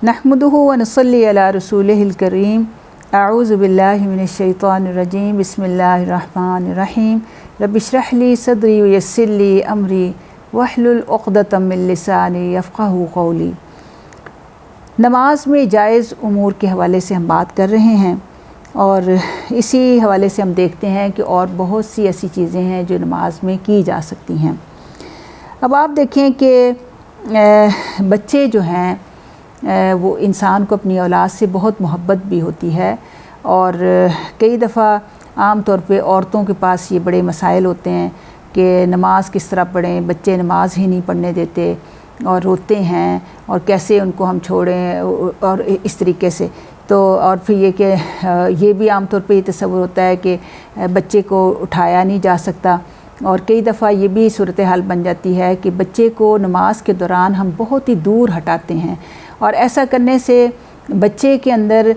नहमदुहु व नसल्ली अला रसूलिहिल करीम। अऊज़ु बिल्लाहि मिनश शैतानिर रजीम। बिस्मिल्लाहिर रहमानिर रहीम। रब्बि इश्रह ली सदरी व यस्सिर ली अमरी वहलुल उक़दतम मिन लिसानी यफ़क़हू क़ौली। नमाज में जायज़ उमूर के हवाले से हम बात कर रहे हैं और इसी हवाले से हम देखते हैं कि और बहुत सी ऐसी चीज़ें हैं जो नमाज में की जा सकती हैं। अब आप देखें कि बच्चे जो हैं वो इंसान को अपनी औलाद से बहुत मोहब्बत भी होती है और कई दफ़ा आम तौर पे औरतों के पास ये बड़े मसाइल होते हैं कि नमाज किस तरह पढ़ें, बच्चे नमाज ही नहीं पढ़ने देते और रोते हैं और कैसे उनको हम छोड़ें और इस तरीके से। तो और फिर ये कि ये भी आम तौर पे ये तस्वुर होता है कि बच्चे को उठाया नहीं जा सकता और कई दफ़ा ये भी सूरत हाल बन जाती है कि बच्चे को नमाज के दौरान हम बहुत ही दूर हटाते हैं और ऐसा करने से बच्चे के अंदर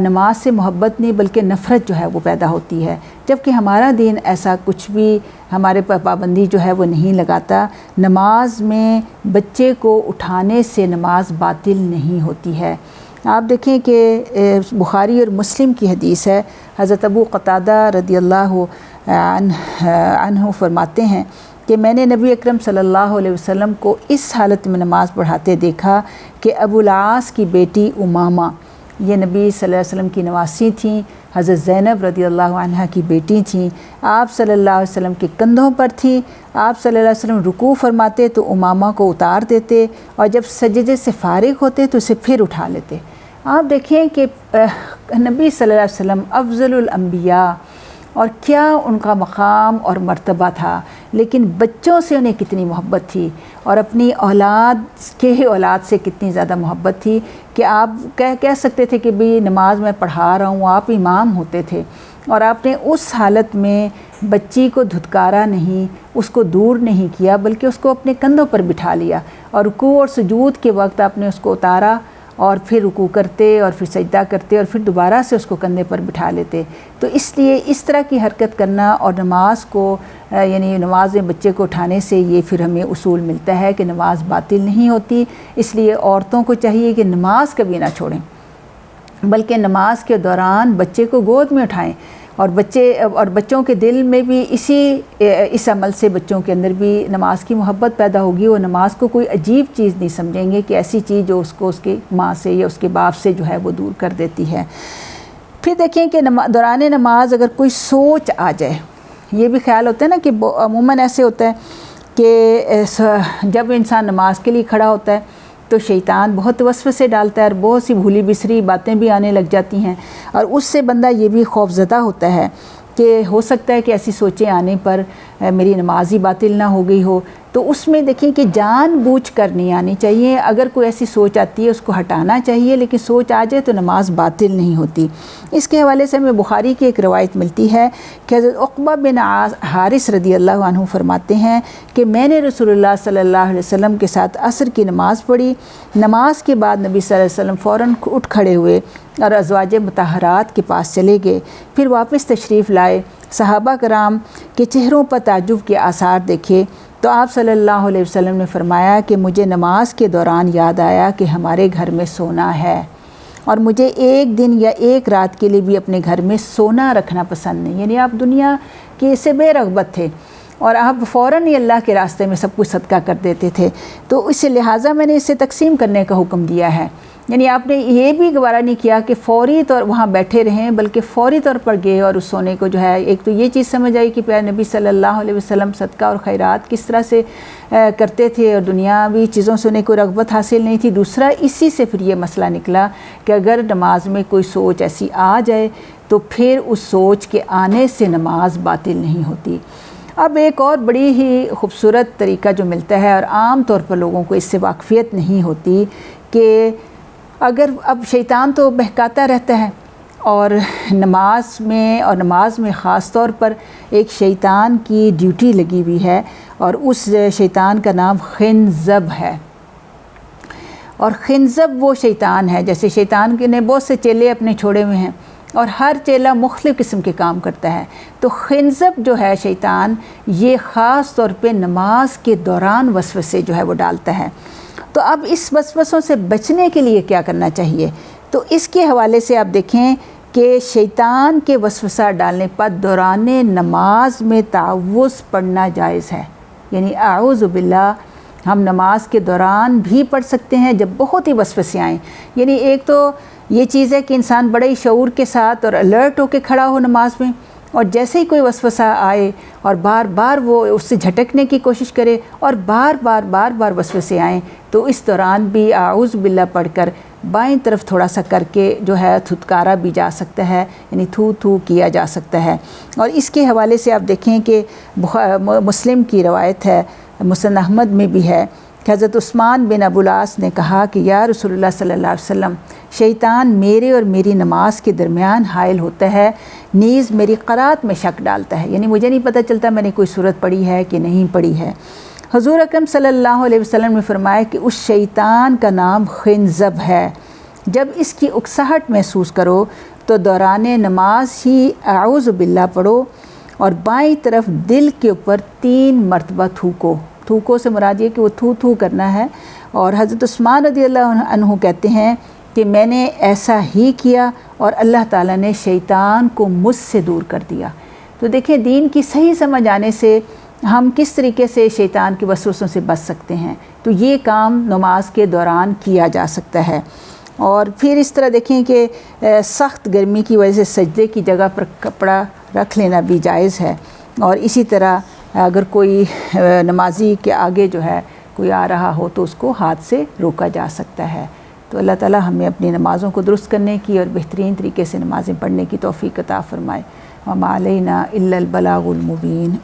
नमाज से मोहब्बत नहीं बल्कि नफ़रत जो है वो पैदा होती है, जबकि हमारा दीन ऐसा कुछ भी हमारे पर पाबंदी जो है वो नहीं लगाता। नमाज में बच्चे को उठाने से नमाज बातिल नहीं होती है। आप देखें कि बुखारी और मुस्लिम की हदीस है, हज़रत अबू क़तादा रदियल्लाहु अन्हु फरमाते हैं कि मैंने नबी अकरम सल्लल्लाहु अलैहि वसल्लम को इस हालत में नमाज़ पढ़ाते देखा कि अबुल आस की बेटी उमामा, ये नबी सल्लल्लाहु अलैहि वसल्लम की नवासी थीं, हज़रत ज़ैनब रदियल्लाहु अन्हा की बेटी थीं, आप सल्लल्लाहु अलैहि वसल्लम के कंधों पर थी। आप सल्लल्लाहु अलैहि वसल्लम रुकू फरमाते तो उमामा को उतार देते और जब सजदे से फारिग होते तो उसे फिर उठा लेते। आप देखें कि नबी सल्लल्लाहु अलैहि वसल्लम अफ़ज़लुल अंबिया और क्या उनका मकाम और मर्तबा था, लेकिन बच्चों से उन्हें कितनी मोहब्बत थी और अपनी औलाद से कितनी ज़्यादा मोहब्बत थी कि आप कह सकते थे कि भी नमाज में पढ़ा रहा हूँ, आप इमाम होते थे और आपने उस हालत में बच्ची को धुतकारा नहीं, उसको दूर नहीं किया बल्कि उसको अपने कंधों पर बिठा लिया और रुकू और सुजूद के वक्त आपने उसको उतारा और फिर रुकू करते और फिर सजदा करते और फिर दोबारा से उसको कंधे पर बिठा लेते। तो इसलिए इस तरह की हरकत करना और नमाज को यानी नमाज में बच्चे को उठाने से ये फिर हमें उसूल मिलता है कि नमाज बातिल नहीं होती। इसलिए औरतों को चाहिए कि नमाज कभी ना छोड़ें बल्कि नमाज के दौरान बच्चे को गोद में उठाएं और बच्चों के दिल में भी इस अमल से बच्चों के अंदर भी नमाज की मोहब्बत पैदा होगी। वो नमाज को कोई अजीब चीज़ नहीं समझेंगे कि ऐसी चीज़ जो उसको उसकी माँ से या उसके बाप से जो है वो दूर कर देती है। फिर देखें कि दौरान नमाज अगर कोई सोच आ जाए, ये भी ख्याल होता है ना कि अमूमन ऐसे होता है कि जब इंसान नमाज के लिए खड़ा होता है तो शैतान बहुत वसवसे डालता है और बहुत सी भूली बिसरी बातें भी आने लग जाती हैं और उससे बंदा ये भी खौफज़दा होता है कि हो सकता है कि ऐसी सोचें आने पर मेरी नमाज ही बातिल ना हो गई हो। तो उसमें देखें कि जानबूझ कर नहीं आनी चाहिए। अगर कोई ऐसी सोच आती है उसको हटाना चाहिए, लेकिन सोच आ जाए तो नमाज बातिल नहीं होती। इसके हवाले से हमें बुखारी की एक रवायत मिलती है कि हज़रत उक़बा बिन हारिस रदियल्लाहु अन्हु फरमाते हैं कि मैंने रसूलुल्लाह सल्लल्लाहु अलैहि वसल्लम के साथ असर की नमाज़ पढ़ी। नमाज के बाद नबी सल्लल्लाहु अलैहि वसल्लम फ़ौरन उठ खड़े हुए और अज़वाजे मुतहरात के पास चले गए, फिर वापस तशरीफ़ लाए। सहाबा कराम के चेहरों पर ताज्जुब के आसार देखे तो आप सल्लल्लाहु अलैहि वसल्लम ने फरमाया कि मुझे नमाज के दौरान याद आया कि हमारे घर में सोना है और मुझे एक दिन या एक रात के लिए भी अपने घर में सोना रखना पसंद नहीं। यानी आप दुनिया के से बेरग़बत थे और आप फ़ौरन ही अल्लाह के रास्ते में सब कुछ सदका कर देते थे, तो इस लिहाजा मैंने इसे तकसीम करने का हुक्म दिया है। यानी आपने ये भी गवारा नहीं किया कि फ़ौरी तौर वहाँ बैठे रहें, बल्कि फ़ौरी तौर पर गए और उस सोने को जो है, एक तो ये चीज़ समझ आई कि प्यारे नबी सल्लल्लाहु अलैहि वसल्लम सदका और खैरात किस तरह से करते थे और दुनियावी चीज़ों से उन्हें कोई रग़बत हासिल नहीं थी। दूसरा, इसी से फिर ये मसला निकला कि अगर नमाज में कोई सोच ऐसी आ जाए तो फिर उस सोच के आने से नमाज बातिल नहीं होती। अब एक और बड़ी ही खूबसूरत तरीका जो मिलता है और आम तौर पर लोगों को इससे वाक़फ़ियत नहीं होती कि अगर अब शैतान तो बहकाता रहता है और नमाज में ख़ास तौर पर एक शैतान की ड्यूटी लगी हुई है और उस शैतान का नाम खिंज़ब है। और खिंज़ब वो शैतान है, जैसे शैतान के ने बहुत से चेले अपने छोड़े हुए हैं और हर चेला मुख्तलिफ़ किस्म के काम करता है, तो खिंज़ब जो है शैतान, ये ख़ास तौर पे नमाज के दौरान वसवसे जो है वो डालता है। تو اب اس وسوسوں سے بچنے کے لیے کیا کرنا چاہیے؟ تو اس کے حوالے سے آپ دیکھیں کہ شیطان کے وسوسہ ڈالنے پر دوران نماز میں تعوذ پڑھنا جائز ہے، یعنی اعوذ باللہ ہم نماز کے دوران بھی پڑھ سکتے ہیں جب بہت ہی وسوسے آئیں۔ یعنی ایک تو یہ چیز ہے کہ انسان بڑے ہی شعور کے ساتھ اور الرٹ ہو کے کھڑا ہو نماز میں، اور جیسے ہی کوئی وسوسہ آئے اور بار بار وہ اس سے جھٹکنے کی کوشش کرے اور بار بار وسوسے آئیں، تو اس دوران بھی اعوذ باللہ پڑھ کر بائیں طرف تھوڑا سا کر کے جو ہے تھتکارا بھی جا سکتا ہے، یعنی تھو تھو کیا جا سکتا ہے۔ اور اس کے حوالے سے آپ دیکھیں کہ مسلم کی روایت ہے، مسند احمد میں بھی ہے کہ حضرت عثمان بن ابو العاص نے کہا کہ یا رسول اللہ صلی اللہ علیہ وسلم، شیطان میرے اور میری نماز کے درمیان حائل ہوتا ہے، نیز میری قرات میں شک ڈالتا ہے، یعنی مجھے نہیں پتہ چلتا میں نے کوئی صورت پڑھی ہے کہ نہیں پڑھی ہے۔ حضور اکرم صلی اللہ علیہ وسلم نے فرمایا کہ اس شیطان کا نام خنزب ہے، جب اس کی اکساہٹ محسوس کرو تو دوران نماز ہی اعوذ باللہ پڑھو اور بائیں طرف دل کے اوپر 3 مرتبہ تھوکو۔ تھوکو سے مراد یہ کہ وہ تھو تھو کرنا ہے۔ اور حضرت عثمان رضی اللہ عنہ کہتے ہیں کہ میں نے ایسا ہی کیا اور اللہ تعالیٰ نے شیطان کو مجھ سے دور کر دیا۔ تو دیکھیں دین کی صحیح سمجھ آنے سے ہم کس طریقے سے شیطان کے وسوسوں سے بچ سکتے ہیں، تو یہ کام نماز کے دوران کیا جا سکتا ہے۔ اور پھر اس طرح دیکھیں کہ سخت گرمی کی وجہ سے سجدے کی جگہ پر کپڑا رکھ لینا بھی جائز ہے، اور اسی طرح اگر کوئی نمازی کے آگے جو ہے کوئی آ رہا ہو تو اس کو ہاتھ سے روکا جا سکتا ہے۔ تو اللہ تعالیٰ ہمیں اپنی نمازوں کو درست کرنے کی اور بہترین طریقے سے نمازیں پڑھنے کی توفیق عطا فرمائے۔ وما علینا الا البلاغ المبین۔